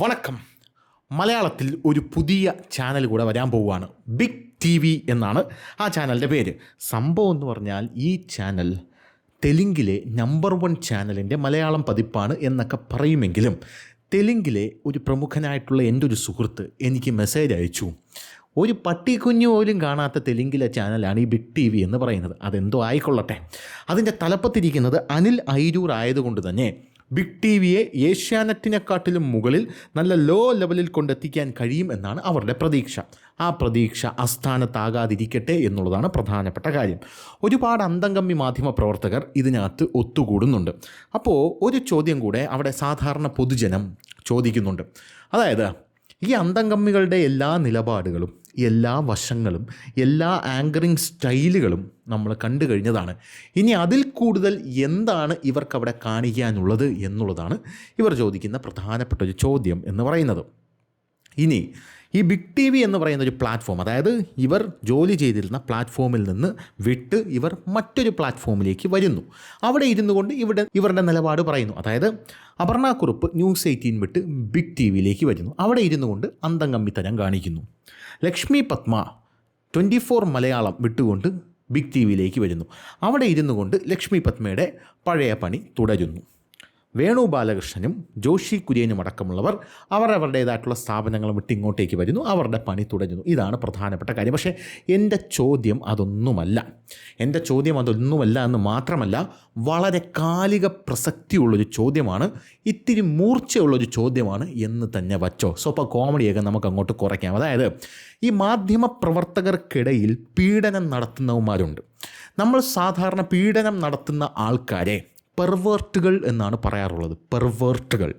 വണക്കം. മലയാളത്തിൽ ഒരു പുതിയ ചാനൽ കൂടെ വരാൻ പോവുകയാണ്. ബിഗ് ടി വി എന്നാണ് ആ ചാനലിൻ്റെ പേര്. സംഭവം എന്ന് പറഞ്ഞാൽ ഈ ചാനൽ തെലുങ്കിലെ നമ്പർ 1 ചാനലിൻ്റെ മലയാളം പതിപ്പാണ് എന്നൊക്കെ പറയുമെങ്കിലും തെലുങ്കിലെ ഒരു പ്രമുഖനായിട്ടുള്ള എൻ്റെ ഒരു സുഹൃത്ത് എനിക്ക് മെസ്സേജ് അയച്ചു. ഒരു പട്ടിക്കുഞ്ഞു പോലും കാണാത്ത തെലുങ്കിലെ ചാനലാണ് ഈ ബിഗ് ടി വി എന്ന് പറയുന്നത്. അതെന്തോ ആയിക്കൊള്ളട്ടെ. അതിൻ്റെ തലപ്പത്തിരിക്കുന്നത് അനിൽ ഐരൂർ ആയതുകൊണ്ട് തന്നെ ബിഗ് ടി വിയെ ഏഷ്യാനെറ്റിനെക്കാട്ടിലും മുകളിൽ നല്ല ലോ ലെവലിൽ കൊണ്ടെത്തിക്കാൻ കഴിയും എന്നാണ് അവരുടെ പ്രതീക്ഷ. ആ പ്രതീക്ഷ അസ്ഥാനത്താകാതിരിക്കട്ടെ എന്നുള്ളതാണ് പ്രധാനപ്പെട്ട കാര്യം. ഒരുപാട് അന്തംകമ്മി മാധ്യമ പ്രവർത്തകർ ഇതിനകത്ത് ഒത്തുകൂടുന്നുണ്ട്. അപ്പോൾ ഒരു ചോദ്യം കൂടെ അവിടെ സാധാരണ പൊതുജനം ചോദിക്കുന്നുണ്ട്. അതായത് ഈ അന്തംകമ്മികളുടെ എല്ലാ നിലപാടുകളും, എല്ലാ വശങ്ങളും, എല്ലാ ആങ്കറിങ് സ്റ്റൈലുകളും നമ്മൾ കണ്ടു കഴിഞ്ഞതാണ്. ഇനി അതിൽ കൂടുതൽ എന്താണ് ഇവർക്കവിടെ കാണിക്കാനുള്ളത് എന്നുള്ളതാണ് ഇവർ ചോദിക്കുന്ന പ്രധാനപ്പെട്ട ഒരു ചോദ്യം എന്ന് പറയുന്നത്. ഇനി ഈ ബിഗ് ടി വി എന്ന് പറയുന്ന ഒരു പ്ലാറ്റ്ഫോം, അതായത് ഇവർ ജോലി ചെയ്തിരുന്ന പ്ലാറ്റ്ഫോമിൽ നിന്ന് വിട്ട് ഇവർ മറ്റൊരു പ്ലാറ്റ്ഫോമിലേക്ക് വരുന്നു. അവിടെ ഇരുന്നു കൊണ്ട് ഇവരുടെ നിലപാട് പറയുന്നു. അതായത് അപർണ കുറുപ്പ് ന്യൂസ് 18 വിട്ട് ബിഗ് ടി വിയിലേക്ക് വരുന്നു. അവിടെ ഇരുന്നു കൊണ്ട് അന്തംകമ്മിത്തരം കാണിക്കുന്നു. ലക്ഷ്മി പത്മ 24 മലയാളം വിട്ടുകൊണ്ട് ബിഗ് ടി വിയിലേക്ക് വരുന്നു. അവിടെ ഇരുന്നു കൊണ്ട് ലക്ഷ്മി പത്മയുടെ പഴയ പണി തുടരുന്നു. വേണു ബാലകൃഷ്ണനും ജോഷി കുര്യനും അടക്കമുള്ളവർ അവരവരുടേതായിട്ടുള്ള സ്ഥാപനങ്ങളും വിട്ട് ഇങ്ങോട്ടേക്ക് വരുന്നു. അവരുടെ പണി തുടരുന്നു. ഇതാണ് പ്രധാനപ്പെട്ട കാര്യം. പക്ഷേ എൻ്റെ ചോദ്യം അതൊന്നുമല്ല എന്ന് മാത്രമല്ല, വളരെ കാലിക പ്രസക്തിയുള്ളൊരു ചോദ്യമാണ്, ഇത്തിരി മൂർച്ചയുള്ളൊരു ചോദ്യമാണ് എന്ന് തന്നെ വച്ചോ. സ്വപ്പം കോമഡിയൊക്കെ നമുക്ക് അങ്ങോട്ട് കുറയ്ക്കാം. അതായത് ഈ മാധ്യമ പ്രവർത്തകർക്കിടയിൽ പീഡനം നടത്തുന്നവന്മാരുണ്ട്. നമ്മൾ സാധാരണ പീഡനം നടത്തുന്ന ആൾക്കാരെ പെർവേർട്ടുകൾ എന്നാണ് പറയാറുള്ളത്. പെർവേർട്ടുകൾ.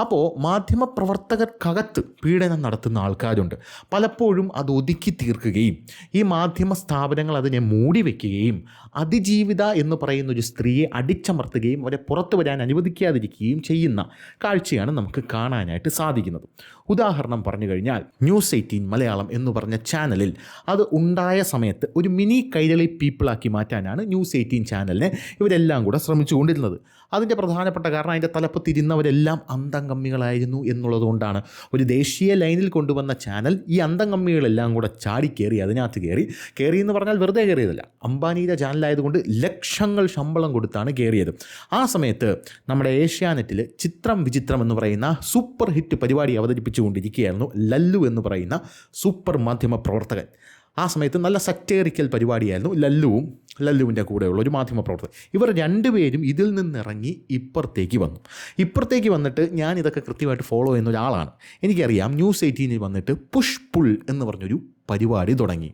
അപ്പോൾ മാധ്യമപ്രവർത്തകർക്കകത്ത് പീഡനം നടത്തുന്ന ആൾക്കാരുണ്ട്. പലപ്പോഴും അത് ഒതുക്കി തീർക്കുകയും ഈ മാധ്യമ സ്ഥാപനങ്ങൾ അതിനെ മൂടി വയ്ക്കുകയും അതിജീവിത എന്ന് പറയുന്ന ഒരു സ്ത്രീയെ അടിച്ചമർത്തുകയും അവരെ പുറത്തു വരാൻ അനുവദിക്കാതിരിക്കുകയും ചെയ്യുന്ന കാഴ്ചയാണ് നമുക്ക് കാണാനായിട്ട് സാധിക്കുന്നത്. ഉദാഹരണം പറഞ്ഞു കഴിഞ്ഞാൽ ന്യൂസ് 18 മലയാളം എന്ന് പറഞ്ഞ ചാനലിൽ അത് ഉണ്ടായ സമയത്ത് ഒരു മിനി കൈരളി പീപ്പിളാക്കി മാറ്റാനാണ് ന്യൂസ് 18 ചാനലിനെ ഇവരെല്ലാം കൂടെ ശ്രമിച്ചുകൊണ്ടിരുന്നത്. അതിൻ്റെ പ്രധാനപ്പെട്ട കാരണം അതിൻ്റെ തലപ്പത്തിരുന്നവരെല്ലാം അന്തംകമ്മികളായിരുന്നു എന്നുള്ളതുകൊണ്ടാണ്. ഒരു ദേശീയ ലൈനിൽ കൊണ്ടുവന്ന ചാനൽ ഈ അന്തംകമ്മികളെല്ലാം കൂടെ ചാടിക്കേറി അതിനകത്ത് കയറി എന്ന് പറഞ്ഞാൽ വെറുതെ കയറിയതല്ല. അംബാനിയുടെ ചാനലായതുകൊണ്ട് ലക്ഷങ്ങൾ ശമ്പളം കൊടുത്താണ് കയറിയത്. ആ സമയത്ത് നമ്മുടെ ഏഷ്യാനെറ്റിൽ ചിത്രം വിചിത്രം എന്ന് പറയുന്ന സൂപ്പർ ഹിറ്റ് പരിപാടി അവതരിപ്പിച്ചുകൊണ്ടിരിക്കുകയായിരുന്നു ലല്ലു എന്ന് പറയുന്ന സൂപ്പർ മാധ്യമ പ്രവർത്തകൻ. ആ സമയത്ത് നല്ല സറ്റേറിക്കൽ പരിപാടിയായിരുന്നു. ലല്ലുവിൻ്റെ കൂടെയുള്ള ഒരു മാധ്യമ പ്രവർത്തകർ. ഇവർ രണ്ടുപേരും ഇതിൽ നിന്നിറങ്ങി ഇപ്പുറത്തേക്ക് വന്നിട്ട് ഞാൻ ഇതൊക്കെ കൃത്യമായിട്ട് ഫോളോ ചെയ്യുന്ന ഒരാളാണ്. എനിക്കറിയാം ന്യൂസ് 18 വന്നിട്ട് പുഷ് പുൾ എന്ന് പറഞ്ഞൊരു പരിപാടി തുടങ്ങി.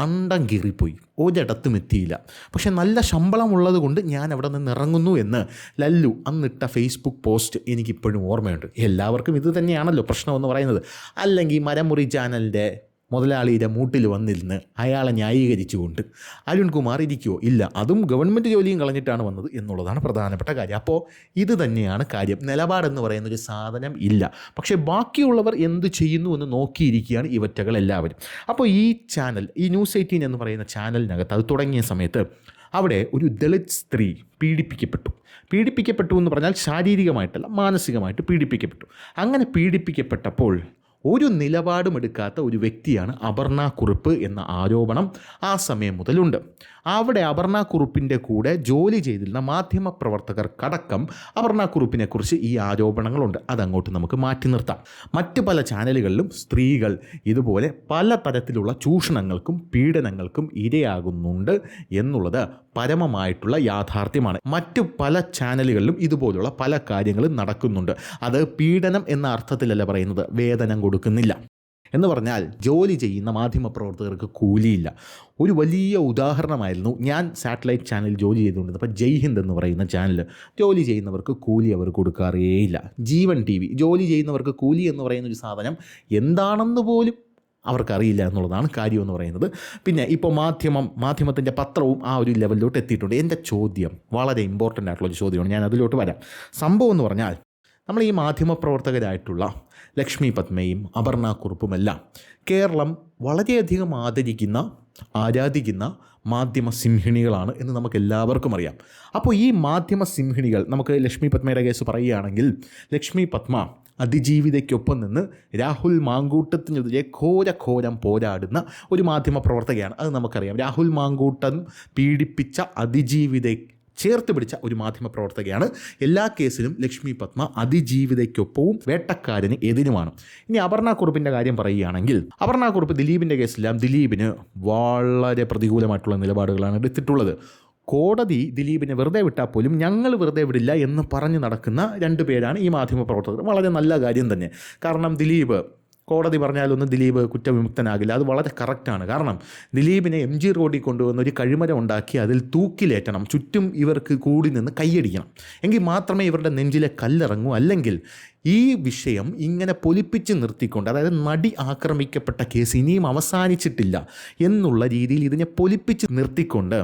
അണ്ടം കീറിപ്പോയി, ഒരിടത്തും എത്തിയില്ല. പക്ഷെ നല്ല ശമ്പളമുള്ളത് കൊണ്ട് ഞാൻ അവിടെ നിന്ന് ഇറങ്ങുന്നു എന്ന് ലല്ലു അന്നിട്ട ഫേസ്ബുക്ക് പോസ്റ്റ് എനിക്കിപ്പോഴും ഓർമ്മയുണ്ട്. എല്ലാവർക്കും ഇത് തന്നെയാണല്ലോ പ്രശ്നമെന്ന് പറയുന്നത്. അല്ലെങ്കിൽ മരമുറി ചാനലിൻ്റെ മുതലാളിയുടെ മൂട്ടിൽ വന്നിരുന്ന് അയാളെ ന്യായീകരിച്ചുകൊണ്ട് അരുൺകുമാർ ഇരിക്കുമോ? ഇല്ല, അതും ഗവൺമെൻറ് ജോലിയും കളഞ്ഞിട്ടാണ് വന്നത് എന്നുള്ളതാണ് പ്രധാനപ്പെട്ട കാര്യം. അപ്പോൾ ഇത് തന്നെയാണ് കാര്യം. നിലപാടെന്ന് പറയുന്നൊരു സാധനം ഇല്ല. പക്ഷേ ബാക്കിയുള്ളവർ എന്ത് ചെയ്യുന്നു എന്ന് നോക്കിയിരിക്കുകയാണ് ഇവറ്റകൾ എല്ലാവരും. അപ്പോൾ ഈ ചാനൽ, ഈ ന്യൂസ് 18 എന്ന് പറയുന്ന ചാനലിനകത്ത് അത് തുടങ്ങിയ സമയത്ത് അവിടെ ഒരു ദളിത് സ്ത്രീ പീഡിപ്പിക്കപ്പെട്ടു എന്ന് പറഞ്ഞാൽ ശാരീരികമായിട്ടല്ല, മാനസികമായിട്ട് പീഡിപ്പിക്കപ്പെട്ടു. അങ്ങനെ പീഡിപ്പിക്കപ്പെട്ടപ്പോൾ ഒരു നിലപാടും എടുക്കാത്ത ഒരു വ്യക്തിയാണ് അപർണ കുറുപ്പ് എന്ന ആരോപണം ആ സമയം മുതലുണ്ട്. അവിടെ അപർണ കുറുപ്പിൻ്റെ കൂടെ ജോലി ചെയ്തിരുന്ന മാധ്യമ പ്രവർത്തകർക്കടക്കം അപർണ കുറുപ്പിനെക്കുറിച്ച് ഈ ആരോപണങ്ങളുണ്ട്. അതങ്ങോട്ട് നമുക്ക് മാറ്റി നിർത്താം. മറ്റ് പല ചാനലുകളിലും സ്ത്രീകൾ ഇതുപോലെ പല തരത്തിലുള്ള ചൂഷണങ്ങൾക്കും പീഡനങ്ങൾക്കും ഇരയാകുന്നുണ്ട് എന്നുള്ളത് പരമമായിട്ടുള്ള യാഥാർത്ഥ്യമാണ്. മറ്റു പല ചാനലുകളിലും ഇതുപോലുള്ള പല കാര്യങ്ങളും നടക്കുന്നുണ്ട്. അത് പീഡനം എന്ന അർത്ഥത്തിലല്ല പറയുന്നത്, വേതനം കൊടുക്കുന്നില്ല എന്ന് പറഞ്ഞാൽ ജോലി ചെയ്യുന്ന മാധ്യമപ്രവർത്തകർക്ക് കൂലിയില്ല. ഒരു വലിയ ഉദാഹരണമായിരുന്നു, ഞാൻ സാറ്റലൈറ്റ് ചാനൽ ജോലി ചെയ്തുകൊണ്ടിരുന്നപ്പോൾ ജയ് ഹിന്ദ് എന്ന് പറയുന്ന ചാനൽ ജോലി ചെയ്യുന്നവർക്ക് കൂലി അവർ കൊടുക്കാറേയില്ല. ജീവൻ ടി വി ജോലി ചെയ്യുന്നവർക്ക് കൂലി എന്ന് പറയുന്നൊരു സാധനം എന്താണെന്ന് പോലും അവർക്കറിയില്ല എന്നുള്ളതാണ് കാര്യമെന്ന് പറയുന്നത്. പിന്നെ ഇപ്പോൾ മാധ്യമത്തിൻ്റെ പത്രവും ആ ഒരു ലെവലിലോട്ട് എത്തിയിട്ടുണ്ട്. എൻ്റെ ചോദ്യം വളരെ ഇമ്പോർട്ടൻ്റ് ആയിട്ടുള്ളൊരു ചോദ്യമാണ്, ഞാൻ അതിലോട്ട് വരാം. സംഭവം എന്ന് പറഞ്ഞാൽ നമ്മൾ ഈ മാധ്യമപ്രവർത്തകരായിട്ടുള്ള ലക്ഷ്മി പത്മയും അപർണ കുറുപ്പുമെല്ലാം കേരളം വളരെയധികം ആരാധിക്കുന്ന മാധ്യമ സിംഹിണികളാണ് എന്ന് നമുക്ക് എല്ലാവർക്കും അറിയാം. അപ്പോൾ ഈ മാധ്യമ സിംഹിണികൾ, നമുക്ക് ലക്ഷ്മി പത്മയുടെ കേസ് പറയുകയാണെങ്കിൽ ലക്ഷ്മി പത്മ അതിജീവിതയ്ക്കൊപ്പം നിന്ന് രാഹുൽ മാങ്കൂട്ടത്തിനെതിരെ ഘോരം പോരാടുന്ന ഒരു മാധ്യമ പ്രവർത്തകയാണ്. അത് നമുക്കറിയാം. രാഹുൽ മാങ്കൂട്ടം പീഡിപ്പിച്ച അതിജീവിതയെ ചേർത്ത് പിടിച്ച ഒരു മാധ്യമ പ്രവർത്തകയാണ്. എല്ലാ കേസിലും ലക്ഷ്മി പത്മ അതിജീവിതയ്ക്കൊപ്പവും വേട്ടക്കാരന് എതിരുമാണ്. ഇനി അപർണ കുറുപ്പിൻ്റെ കാര്യം പറയുകയാണെങ്കിൽ, അപർണ കുറുപ്പ് ദിലീപിൻ്റെ കേസിലെല്ലാം ദിലീപിന് വളരെ പ്രതികൂലമായിട്ടുള്ള നിലപാടുകളാണ് എടുത്തിട്ടുള്ളത്. കോടതി ദിലീപിനെ വെറുതെ വിട്ടാൽ പോലും ഞങ്ങൾ വെറുതെ വിടില്ല എന്ന് പറഞ്ഞ് നടക്കുന്ന രണ്ടു പേരാണ് ഈ മാധ്യമപ്രവർത്തകർ. വളരെ നല്ല കാര്യം തന്നെ. കാരണം ദിലീപ് കോടതി പറഞ്ഞാലൊന്നും ദിലീപ് കുറ്റവിമുക്തനാകില്ല. അത് വളരെ കറക്റ്റാണ്. കാരണം ദിലീപിനെ MG റോഡിൽ കൊണ്ടുവന്ന് ഒരു കഴിമരം ഉണ്ടാക്കി അതിൽ തൂക്കിലേറ്റണം. ചുറ്റും ഇവർക്ക് കൂടി നിന്ന് കൈയടിക്കണം. എങ്കിൽ മാത്രമേ ഇവരുടെ നെഞ്ചിലെ കല്ലിറങ്ങൂ. അല്ലെങ്കിൽ ഈ വിഷയം ഇങ്ങനെ പൊലിപ്പിച്ച് നിർത്തിക്കൊണ്ട്, അതായത് നടി ആക്രമിക്കപ്പെട്ട കേസ് ഇനിയും അവസാനിച്ചിട്ടില്ല എന്നുള്ള രീതിയിൽ ഇതിനെ പൊലിപ്പിച്ച് നിർത്തിക്കൊണ്ട്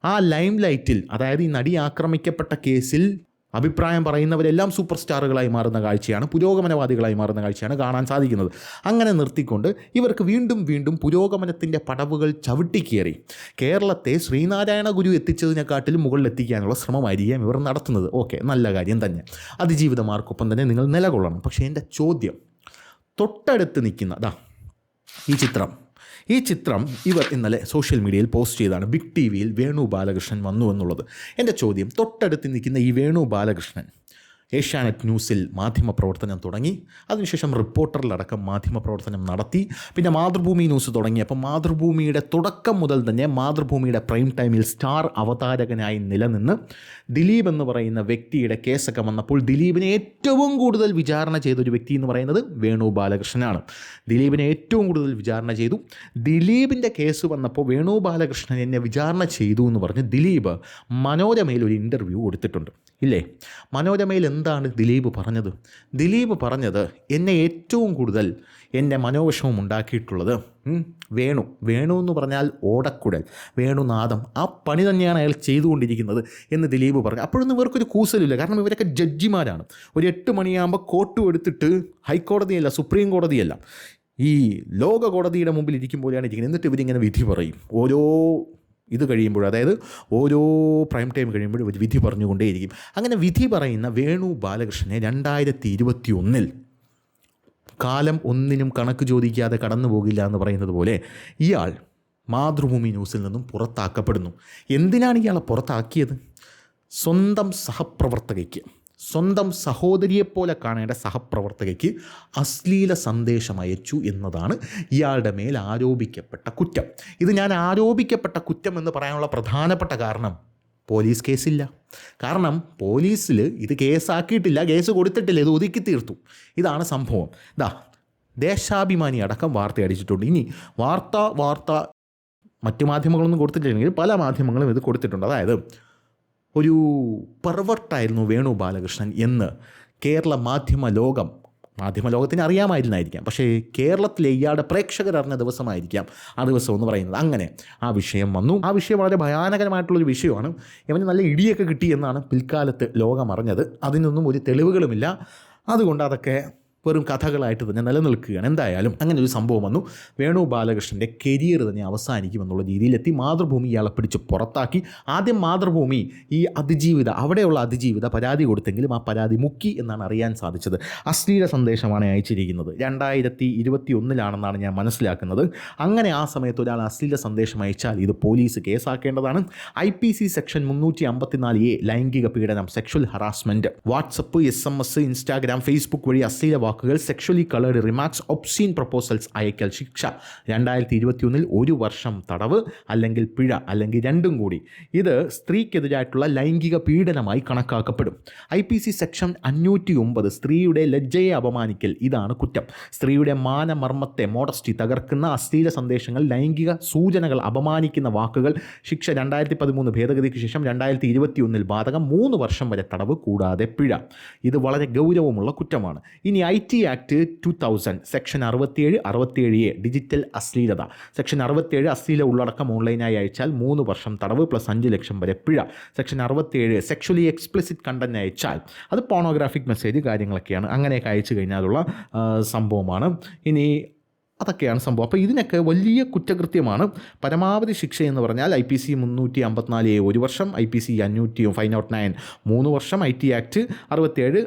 ആ ലൈം ലൈറ്റിൽ, അതായത് ഈ നടി ആക്രമിക്കപ്പെട്ട കേസിൽ അഭിപ്രായം പറയുന്നവരെല്ലാം സൂപ്പർ സ്റ്റാറുകളായി മാറുന്ന കാഴ്ചയാണ്, പുരോഗമനവാദികളായി മാറുന്ന കാഴ്ചയാണ് കാണാൻ സാധിക്കുന്നത്. അങ്ങനെ നിർത്തിക്കൊണ്ട് ഇവർക്ക് വീണ്ടും പുരോഗമനത്തിൻ്റെ പടവുകൾ ചവിട്ടിക്കേറി കേരളത്തെ ശ്രീനാരായണ ഗുരു എത്തിച്ചതിനെക്കാട്ടിലും മുകളിലെത്തിക്കാനുള്ള ശ്രമമായിരിക്കാം ഇവർ നടത്തുന്നത്. ഓക്കെ, നല്ല കാര്യം തന്നെ. അതിജീവിതമാർക്കൊപ്പം തന്നെ നിങ്ങൾ നിലകൊള്ളണം. പക്ഷേ എൻ്റെ ചോദ്യം, തൊട്ടടുത്ത് നിൽക്കുന്ന ഈ ചിത്രം ഇവർ ഇന്നലെ സോഷ്യൽ മീഡിയയിൽ പോസ്റ്റ് ചെയ്താണ്. ബിഗ് ടിവിയിൽ വേണു ബാലകൃഷ്ണൻ വന്നു എന്നുള്ളത്. എൻ്റെ ചോദ്യം, തൊട്ടടുത്ത് നിൽക്കുന്ന ഈ വേണു ബാലകൃഷ്ണൻ ഏഷ്യാനെറ്റ് ന്യൂസിൽ മാധ്യമപ്രവർത്തനം തുടങ്ങി. അതിനുശേഷം റിപ്പോർട്ടറിലടക്കം മാധ്യമപ്രവർത്തനം നടത്തി. പിന്നെ മാതൃഭൂമി ന്യൂസ് തുടങ്ങിയപ്പോൾ മാതൃഭൂമിയുടെ തുടക്കം മുതൽ തന്നെ മാതൃഭൂമിയുടെ പ്രൈം ടൈമിൽ സ്റ്റാർ അവതാരകനായി നിലനിന്ന് ദിലീപ് എന്ന് പറയുന്ന വ്യക്തിയുടെ കേസൊക്കെ വന്നപ്പോൾ ദിലീപിനെ ഏറ്റവും കൂടുതൽ വിചാരണ ചെയ്തൊരു വ്യക്തി എന്ന് പറയുന്നത് വേണു ബാലകൃഷ്ണനാണ്. ദിലീപിനെ ഏറ്റവും കൂടുതൽ വിചാരണ ചെയ്തു. ദിലീപിൻ്റെ കേസ് വന്നപ്പോൾ വേണു ബാലകൃഷ്ണൻ എന്നെ വിചാരണ ചെയ്തു എന്ന് പറഞ്ഞ് ദിലീപ് മനോരമയിൽ ഒരു ഇൻ്റർവ്യൂ കൊടുത്തിട്ടുണ്ട്, ഇല്ലേ? മനോരമയിൽ എന്താണ് ദിലീപ് പറഞ്ഞത്? ദിലീപ് പറഞ്ഞത്, എന്നെ ഏറ്റവും കൂടുതൽ എൻ്റെ മനോവിഷമം ഉണ്ടാക്കിയിട്ടുള്ളത് വേണു എന്ന് പറഞ്ഞാൽ ഓടക്കുഴൽ, വേണുനാദം, ആ പണി തന്നെയാണ് അയാൾ ചെയ്തുകൊണ്ടിരിക്കുന്നത് എന്ന് ദിലീപ് പറഞ്ഞു. അപ്പോഴൊന്നും ഇവർക്കൊരു കൂസലില്ല. കാരണം ഇവരൊക്കെ ജഡ്ജിമാരാണ്. ഒരു 8 മണിയാകുമ്പോൾ കോട്ടും എടുത്തിട്ട് ഹൈക്കോടതിയല്ല, സുപ്രീം കോടതിയല്ല, ഈ ലോക കോടതിയുടെ മുമ്പിൽ ഇരിക്കുമ്പോഴാണ് ഇരിക്കുന്നത്. എന്നിട്ട് ഇവരിങ്ങനെ വിധി പറയും. ഓരോ ഇത് കഴിയുമ്പോൾ, അതായത് ഓരോ പ്രൈം ടൈം കഴിയുമ്പോഴും ഒരു വിധി പറഞ്ഞുകൊണ്ടേയിരിക്കും. അങ്ങനെ വിധി പറയുന്ന വേണു ബാലകൃഷ്ണനെ 2021 കാലം ഒന്നിനും കണക്ക് ചോദിക്കാതെ കടന്നു പോകില്ല എന്ന് പറയുന്നത് പോലെ ഇയാൾ മാതൃഭൂമി ന്യൂസിൽ നിന്നും പുറത്താക്കപ്പെടുന്നു. എന്തിനാണ് ഇയാളെ പുറത്താക്കിയത്? സ്വന്തം സഹപ്രവർത്തകയ്ക്ക്, സ്വന്തം സഹോദരിയെപ്പോലെ കാണേണ്ട സഹപ്രവർത്തകയ്ക്ക് അശ്ലീല സന്ദേശം അയച്ചു എന്നതാണ് ഇയാളുടെ മേൽ ആരോപിക്കപ്പെട്ട കുറ്റം. ഇത് ഞാൻ ആരോപിക്കപ്പെട്ട കുറ്റം എന്ന് പറയാനുള്ള പ്രധാനപ്പെട്ട കാരണം, പോലീസ് കേസില്ല. കാരണം പോലീസിൽ ഇത് കേസാക്കിയിട്ടില്ല, കേസ് കൊടുത്തിട്ടില്ല, ഇത് ഒതുക്കി തീർത്തു. ഇതാണ് സംഭവം. ദേശാഭിമാനി അടക്കം വാർത്ത അടിച്ചിട്ടുണ്ട്. ഇനി വാർത്ത മറ്റു മാധ്യമങ്ങളൊന്നും കൊടുത്തിട്ടില്ലെങ്കിൽ പല മാധ്യമങ്ങളും ഇത് കൊടുത്തിട്ടുണ്ട്. അതായത് ഒരു പെർവർട്ടായിരുന്നു വേണു ബാലകൃഷ്ണൻ എന്ന് കേരള മാധ്യമലോകത്തിന് അറിയാമായിരുന്നായിരിക്കാം. പക്ഷേ കേരളത്തിലെ ഇയാളുടെ പ്രേക്ഷകരറിഞ്ഞ ദിവസമായിരിക്കാം ആ ദിവസം എന്ന് പറയുന്നത്. അങ്ങനെ ആ വിഷയം വന്നു. ആ വിഷയം വളരെ ഭയാനകരമായിട്ടുള്ളൊരു വിഷയമാണ്. ഇവന് നല്ല ഇടിയൊക്കെ കിട്ടി എന്നാണ് പിൽക്കാലത്ത് ലോകം അറിഞ്ഞത്. അതിനൊന്നും ഒരു തെളിവുകളുമില്ല. അതുകൊണ്ട് അതൊക്കെ വെറും കഥകളായിട്ട് തന്നെ നിലനിൽക്കുകയാണ്. എന്തായാലും അങ്ങനെ ഒരു സംഭവം വന്നു. വേണു ബാലകൃഷ്ണൻ്റെ കരിയർ തന്നെ അവസാനിക്കുമെന്നുള്ള രീതിയിലെത്തി. മാതൃഭൂമി ഇയാളെ പിടിച്ച് പുറത്താക്കി. ആദ്യം മാതൃഭൂമി ഈ അവിടെയുള്ള അതിജീവിത പരാതി കൊടുത്തെങ്കിലും ആ പരാതി മുക്കി എന്നാണ് അറിയാൻ സാധിച്ചത്. അശ്ലീല സന്ദേശമാണ് അയച്ചിരിക്കുന്നത്. 2021 ഞാൻ മനസ്സിലാക്കുന്നത്. അങ്ങനെ ആ സമയത്ത് ഒരാൾ അശ്ലീല സന്ദേശം അയച്ചാൽ ഇത് പോലീസ് കേസാക്കേണ്ടതാണ്. IPC സെക്ഷൻ 354A ലൈംഗിക പീഡനം, sexual harassment, WhatsApp, SMS, Instagram, Facebook വഴി അശ്ലീല വാക്കുകൾ, sexually coloured remarks, obscene proposals അയക്കൽ. ശിക്ഷ 2021 1 വർഷം തടവ് അല്ലെങ്കിൽ പിഴ, അല്ലെങ്കിൽ രണ്ടും കൂടി. ഇത് സ്ത്രീക്കെതിരായിട്ടുള്ള ലൈംഗിക പീഡനമായി കണക്കാക്കപ്പെടും. IPC സെക്ഷൻ 509 സ്ത്രീയുടെ ലജ്ജയെ അപമാനിക്കൽ, ഇതാണ് കുറ്റം. സ്ത്രീയുടെ മാനമർമ്മത്തെ, മോഡസ്റ്റി തകർക്കുന്ന അശ്ലീല സന്ദേശങ്ങൾ, ലൈംഗിക സൂചനകൾ, അപമാനിക്കുന്ന വാക്കുകൾ. ശിക്ഷ 2013 ഭേദഗതിക്ക് ശേഷം 2021 ബാധകം, 3 വർഷം വരെ തടവ് കൂടാതെ പിഴ. ഇത് വളരെ ഗൗരവമുള്ള കുറ്റമാണ്. ഇനി IT act 2000 section 67A digital അശ്ലീലത. സെക്ഷൻ 67 അശ്ലീല ഉള്ളടക്കം ഓൺലൈനായി അയച്ചാൽ 3 വർഷം തടവ് പ്ലസ് 5 ലക്ഷം വരെ പിഴ. സെക്ഷൻ 67 സെക്ഷലി എക്സ്പ്ലിസിറ്റ് കണ്ടന്റ് അയച്ചാൽ, അത് പോണോഗ്രാഫിക് മെസ്സേജ് കാര്യങ്ങളൊക്കെയാണ്. അങ്ങനെയൊക്കെ അയച്ചു കഴിഞ്ഞാലുള്ള സംഭവമാണ്. ഇനി അതൊക്കെയാണ് സംഭവം. അപ്പോൾ ഇതിനൊക്കെ വലിയ കുറ്റകൃത്യമാണ്. പരമാവധി ശിക്ഷ എന്ന് പറഞ്ഞാൽ IPC 354A 1 വർഷം, IPC 509 3 വർഷം, IT ആക്ട് 67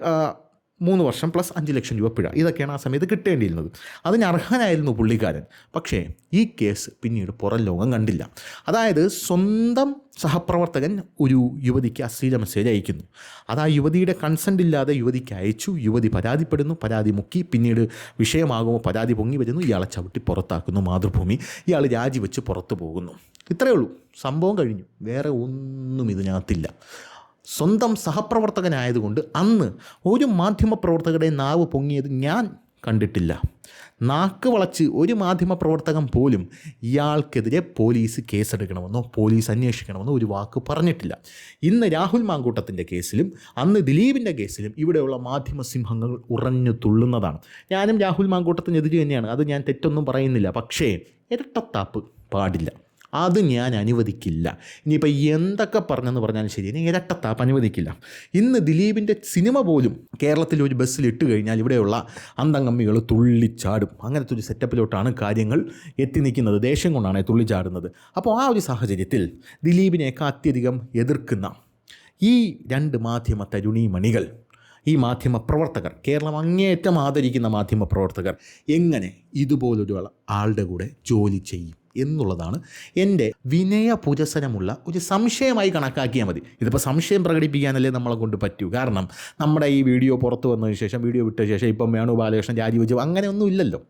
3 വർഷം പ്ലസ് 5 ലക്ഷം രൂപ പിഴ. ഇതൊക്കെയാണ് ആ സമയത്ത് കിട്ടേണ്ടിയിരുന്നത്. അതിന് അർഹനായിരുന്നു പുള്ളിക്കാരൻ. പക്ഷേ ഈ കേസ് പിന്നീട് പുറം ലോകം കണ്ടില്ല. അതായത് സ്വന്തം സഹപ്രവർത്തകൻ ഒരു യുവതിക്ക് അശ്ലീല മെസ്സേജ് അയക്കുന്നു. അത് ആ യുവതിയുടെ കൺസെൻ്റ് ഇല്ലാതെ യുവതിക്ക് അയച്ചു. യുവതി പരാതിപ്പെടുന്നു, പരാതി മുക്കി. പിന്നീട് വിഷയമാകുമ്പോൾ പരാതി പൊങ്ങി വരുന്നു, ഇയാളെ ചവിട്ടി പുറത്താക്കുന്നു മാതൃഭൂമി. ഇയാൾ രാജിവെച്ച് പുറത്തു പോകുന്നു. ഇത്രയേ ഉള്ളൂ, സംഭവം കഴിഞ്ഞു. വേറെ ഒന്നും ഇതിനകത്തില്ല. സ്വന്തം സഹപ്രവർത്തകനായതുകൊണ്ട് അന്ന് ഒരു മാധ്യമപ്രവർത്തകരുടെ നാവ് പൊങ്ങിയത് ഞാൻ കണ്ടിട്ടില്ല. നാക്ക് വളച്ച് ഒരു മാധ്യമപ്രവർത്തകൻ പോലും ഇയാൾക്കെതിരെ പോലീസ് കേസെടുക്കണമെന്നോ പോലീസ് അന്വേഷിക്കണമെന്നോ ഒരു വാക്ക് പറഞ്ഞിട്ടില്ല. ഇന്ന് രാഹുൽ മാങ്കൂട്ടത്തിൻ്റെ കേസിലും അന്ന് ദിലീപിൻ്റെ കേസിലും ഇവിടെയുള്ള മാധ്യമസിംഹങ്ങൾ ഉറഞ്ഞു തുള്ളുന്നതാണ്. ഞാനും രാഹുൽ മാങ്കൂട്ടത്തിനെതിരെ തന്നെയാണ്, അത് ഞാൻ തെറ്റൊന്നും പറയുന്നില്ല. പക്ഷേ ഇരട്ടത്താപ്പ് പാടില്ല, അത് ഞാൻ അനുവദിക്കില്ല. ഇനിയിപ്പോൾ എന്തൊക്കെ പറഞ്ഞെന്ന് പറഞ്ഞാലും ശരി, ഇനി ഇരട്ടത്താപ്പ് അനുവദിക്കില്ല. ഇന്ന് ദിലീപിൻ്റെ സിനിമ പോലും കേരളത്തിൽ ഒരു ബസ്സിൽ ഇട്ട് കഴിഞ്ഞാൽ ഇവിടെയുള്ള അന്തംഗമ്മികൾ തുള്ളിച്ചാടും. അങ്ങനത്തെ ഒരു സെറ്റപ്പിലോട്ടാണ് കാര്യങ്ങൾ എത്തി നിൽക്കുന്നത്. ദേഷ്യം കൊണ്ടാണ് തുള്ളിച്ചാടുന്നത്. അപ്പോൾ ആ ഒരു സാഹചര്യത്തിൽ ദിലീപിനെയൊക്കെ അത്യധികം എതിർക്കുന്ന ഈ 2 മാധ്യമ തരുണീമണികൾ, ഈ മാധ്യമ പ്രവർത്തകർ, കേരളം അങ്ങേയറ്റം ആദരിക്കുന്ന മാധ്യമ പ്രവർത്തകർ എങ്ങനെ ഇതുപോലൊരു ആളുടെ കൂടെ ജോലി ചെയ്യും എന്നുള്ളതാണ് എൻ്റെ വിനയപുരസരമുള്ള ഒരു സംശയമായി കണക്കാക്കിയാൽ മതി. ഇതിപ്പോൾ സംശയം പ്രകടിപ്പിക്കാനല്ലേ നമ്മളെ കൊണ്ട് പറ്റൂ. കാരണം നമ്മുടെ ഈ വീഡിയോ പുറത്ത് വന്നതിന് ശേഷം, വീഡിയോ വിട്ട ശേഷം ഇപ്പം വേണു ബാലകൃഷ്ണൻ രാജിവെച്ചു അങ്ങനെയൊന്നും ഇല്ലല്ലോ.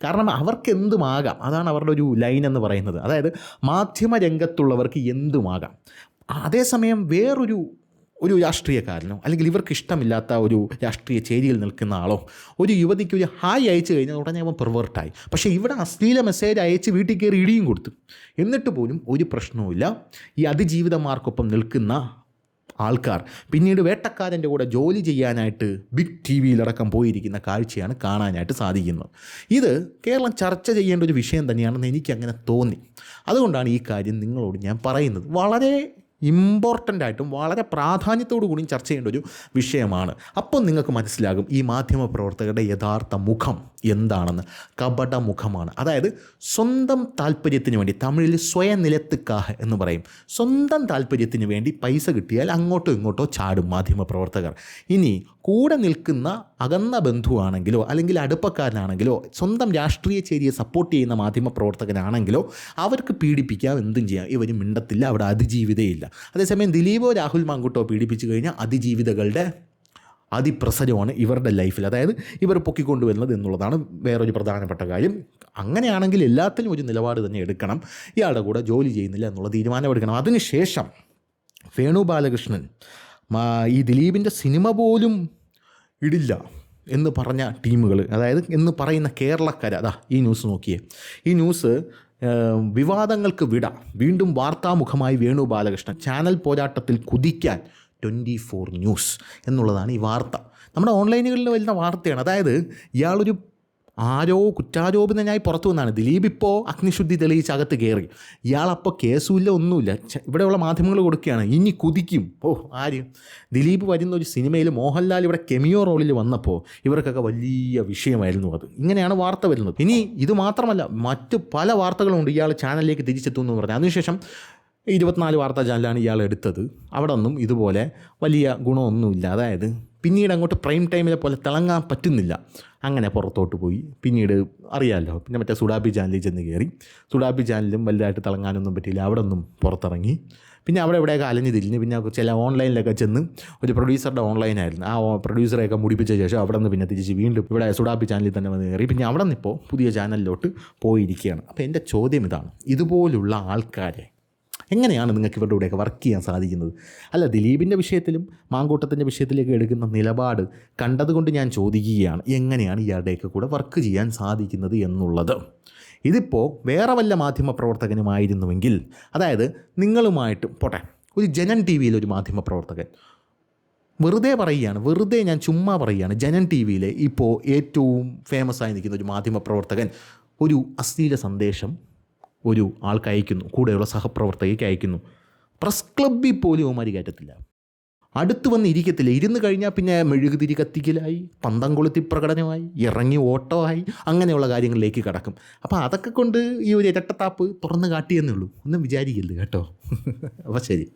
കാരണം അവർക്ക് എന്തുമാകാം, അതാണ് അവരുടെ ഒരു ലൈൻ എന്ന് പറയുന്നത്. അതായത് മാധ്യമ രംഗത്തുള്ളവർക്ക് എന്തുമാകാം. അതേസമയം വേറൊരു രാഷ്ട്രീയക്കാരനോ അല്ലെങ്കിൽ ഇവർക്ക് ഇഷ്ടമില്ലാത്ത ഒരു രാഷ്ട്രീയ ചേരിയിൽ നിൽക്കുന്ന ആളോ ഒരു യുവതിക്ക് ഒരു ഹായ് അയച്ചു കഴിഞ്ഞാൽ ഉടനെ അവൻ പെർവേർട്ടായി. പക്ഷേ ഇവിടെ അശ്ലീല മെസ്സേജ് അയച്ച് വീട്ടിൽ കയറി ഇടിയും കൊടുത്തു. എന്നിട്ട് പോലും ഒരു പ്രശ്നവുമില്ല. ഈ അതിജീവിതന്മാർക്കൊപ്പം നിൽക്കുന്ന ആൾക്കാർ പിന്നീട് വേട്ടക്കാരൻ്റെ കൂടെ ജോലി ചെയ്യാനായിട്ട് ബിഗ് ടി വിയിലടക്കം പോയിരിക്കുന്ന കാഴ്ചയാണ് കാണാനായിട്ട് സാധിക്കുന്നത്. ഇത് കേരളം ചർച്ച ചെയ്യേണ്ട ഒരു വിഷയം തന്നെയാണെന്ന് എനിക്കങ്ങനെ തോന്നി. അതുകൊണ്ടാണ് ഈ കാര്യം നിങ്ങളോട് ഞാൻ പറയുന്നത്. വളരെ ഇമ്പോർട്ടൻ്റ് ആയിട്ടും വളരെ പ്രാധാന്യത്തോടു കൂടിയും ചർച്ച ചെയ്യേണ്ട ഒരു വിഷയമാണ്. അപ്പോൾ നിങ്ങൾക്ക് മനസ്സിലാകും ഈ മാധ്യമപ്രവർത്തകരുടെ യഥാർത്ഥ മുഖം എന്താണെന്ന്. കപട മുഖമാണ്. അതായത് സ്വന്തം താല്പര്യത്തിന് വേണ്ടി, തമിഴിൽ സ്വയം നിലത്തുക്കാഹ് എന്ന് പറയും, സ്വന്തം താല്പര്യത്തിന് വേണ്ടി പൈസ കിട്ടിയാൽ അങ്ങോട്ടോ ഇങ്ങോട്ടോ ചാടും മാധ്യമപ്രവർത്തകർ. ഇനി കൂടെ നിൽക്കുന്ന അകന്ന ബന്ധുവാണെങ്കിലോ അല്ലെങ്കിൽ അടുപ്പക്കാരനാണെങ്കിലോ സ്വന്തം രാഷ്ട്രീയ ചേരിയെ സപ്പോർട്ട് ചെയ്യുന്ന മാധ്യമപ്രവർത്തകനാണെങ്കിലോ അവർക്ക് പീഡിപ്പിക്കാം, എന്തും ചെയ്യാം. ഇവർ മിണ്ടത്തില്ല, അവിടെ അതിജീവിതയില്ല. അതേസമയം ദിലീപോ രാഹുൽ മാങ്കൂട്ടോ പീഡിപ്പിച്ചു കഴിഞ്ഞാൽ അതിജീവിതകളുടെ അതിപ്രസരമാണ് ഇവരുടെ ലൈഫിൽ, അതായത് ഇവർ പൊക്കിക്കൊണ്ടുവരുന്നത് എന്നുള്ളതാണ് വേറൊരു പ്രധാനപ്പെട്ട കാര്യം. അങ്ങനെയാണെങ്കിൽ എല്ലാത്തിനും ഒരു നിലപാട് തന്നെ എടുക്കണം. ഇയാളുടെ കൂടെ ജോലി ചെയ്യുന്നില്ല എന്നുള്ള തീരുമാനമെടുക്കണം. അതിനുശേഷം വേണു ബാലകൃഷ്ണൻ ഈ ദിലീപിൻ്റെ സിനിമ പോലും ഇടില്ല എന്ന് പറഞ്ഞ ടീമുകൾ, അതായത് എന്ന് പറയുന്ന കേരളക്കര, അതാ ഈ ന്യൂസ് നോക്കിയേ. ഈ ന്യൂസ് വിവാദങ്ങൾക്ക് വിട, വീണ്ടും വാർത്താമുഖമായി വേണു ബാലകൃഷ്ണൻ, ചാനൽ പോരാട്ടത്തിൽ കുതിക്കാൻ 24 ന്യൂസ് എന്നുള്ളതാണ് ഈ വാർത്ത. നമ്മുടെ ഓൺലൈനുകളിൽ വരുന്ന വാർത്തയാണ്. അതായത് ഇയാളൊരു കുറ്റാരോപിതനായി പുറത്തു വന്നാണ്. ദിലീപ് ഇപ്പോൾ അഗ്നിശുദ്ധി തെളിയിച്ച് അകത്ത് കയറി. ഇയാളപ്പോൾ കേസുമില്ല, ഒന്നുമില്ല. ഇവിടെയുള്ള മാധ്യമങ്ങൾ കൊടുക്കുകയാണ് ഇനി കുതിക്കും. ആര്? ദിലീപ് വരുന്ന ഒരു സിനിമയിൽ മോഹൻലാൽ ഇവിടെ കെമിയോ റോളിൽ വന്നപ്പോൾ ഇവർക്കൊക്കെ വലിയ വിഷയമായിരുന്നു അത്. ഇങ്ങനെയാണ് വാർത്ത വരുന്നത്. ഇനി ഇത് മാത്രമല്ല, മറ്റ് പല വാർത്തകളുണ്ട്. ഇയാൾ ചാനലിലേക്ക് തിരിച്ചെത്തുമെന്ന് പറഞ്ഞു. അതിനുശേഷം 24 വാർത്താ ചാനലാണ് ഇയാൾ എടുത്തത്. അവിടെ ഒന്നും ഇതുപോലെ വലിയ ഗുണമൊന്നുമില്ല. അതായത് പിന്നീട് അങ്ങോട്ട് പ്രൈം ടൈമിലെ പോലെ തിളങ്ങാൻ പറ്റുന്നില്ല. അങ്ങനെ പുറത്തോട്ട് പോയി. പിന്നീട് അറിയാമല്ലോ, പിന്നെ മറ്റേ സുഡാപ്പി ചാനലിൽ ചെന്ന് കയറി. സുഡാപ്പി ചാനലും വലുതായിട്ട് തിളങ്ങാനൊന്നും പറ്റിയില്ല. അവിടെ ഒന്നും പുറത്തിറങ്ങി. പിന്നെ അവിടെ എവിടെയൊക്കെ അലഞ്ഞു തിരിഞ്ഞ് പിന്നെ ചില ഓൺലൈനിലൊക്കെ ചെന്ന്, ഒരു പ്രൊഡ്യൂസറുടെ ഓൺലൈനായിരുന്നു, ആ പ്രൊഡ്യൂസറെയൊക്കെ മുടിപ്പിച്ച ശേഷം അവിടെ നിന്ന് പിന്നെ തിരിച്ച് വീണ്ടും ഇവിടെ സുഡാപ്പി ചാനലിൽ തന്നെ വന്ന് കയറി. പിന്നെ അവിടെ നിന്നിപ്പോൾ പുതിയ ചാനലിലോട്ട് പോയിരിക്കുകയാണ്. അപ്പോൾ എൻ്റെ ചോദ്യം ഇതാണ്, ഇതുപോലുള്ള ആൾക്കാരെ എങ്ങനെയാണ് നിങ്ങൾക്ക് ഇവരുടെ കൂടെയൊക്കെ വർക്ക് ചെയ്യാൻ സാധിക്കുന്നത്? അല്ല, ദിലീപിൻ്റെ വിഷയത്തിലും മാങ്കൂട്ടത്തിൻ്റെ വിഷയത്തിലേക്ക് എടുക്കുന്ന നിലപാട് കണ്ടതുകൊണ്ട് ഞാൻ ചോദിക്കുകയാണ്, എങ്ങനെയാണ് ഇയാളുടെയൊക്കെ കൂടെ വർക്ക് ചെയ്യാൻ സാധിക്കുന്നത് എന്നുള്ളത്. ഇതിപ്പോൾ വേറെ വല്ല മാധ്യമപ്രവർത്തകനുമായിരുന്നുവെങ്കിൽ, അതായത് നിങ്ങളുമായിട്ടും പോട്ടെ, ഒരു ജനൻ ടി വിയിൽ ഒരു മാധ്യമപ്രവർത്തകൻ, വെറുതെ ഞാൻ ചുമ്മാ പറയുകയാണ്, ജനൻ ടി വിയിലെ ഇപ്പോൾ ഏറ്റവും ഫേമസ് ആയി നിൽക്കുന്ന ഒരു മാധ്യമപ്രവർത്തകൻ ഒരു അശ്ലീല സന്ദേശം ഒരു ആൾക്ക് അയക്കുന്നു, കൂടെയുള്ള സഹപ്രവർത്തകയ്ക്ക് അയക്കുന്നു. പ്രസ് ക്ലബ്ബിൽ പോലും അവന്മാർ കയറ്റത്തില്ല, അടുത്ത് വന്ന് ഇരിക്കത്തില്ല. ഇരുന്ന് കഴിഞ്ഞാൽ പിന്നെ മെഴുകുതിരി കത്തിക്കലായി, പന്തം കൊളുത്തി പ്രകടനമായി, ഇറങ്ങി ഓട്ടമായി, അങ്ങനെയുള്ള കാര്യങ്ങളിലേക്ക് കടക്കും. അപ്പോൾ അതൊക്കെ കൊണ്ട് ഈ ഒരു ഇരട്ടത്താപ്പ് തുറന്ന് കാട്ടിയെന്നേ ഉള്ളൂ. ഒന്നും വിചാരിക്കരുത് കേട്ടോ. അപ്പോൾ ശരി.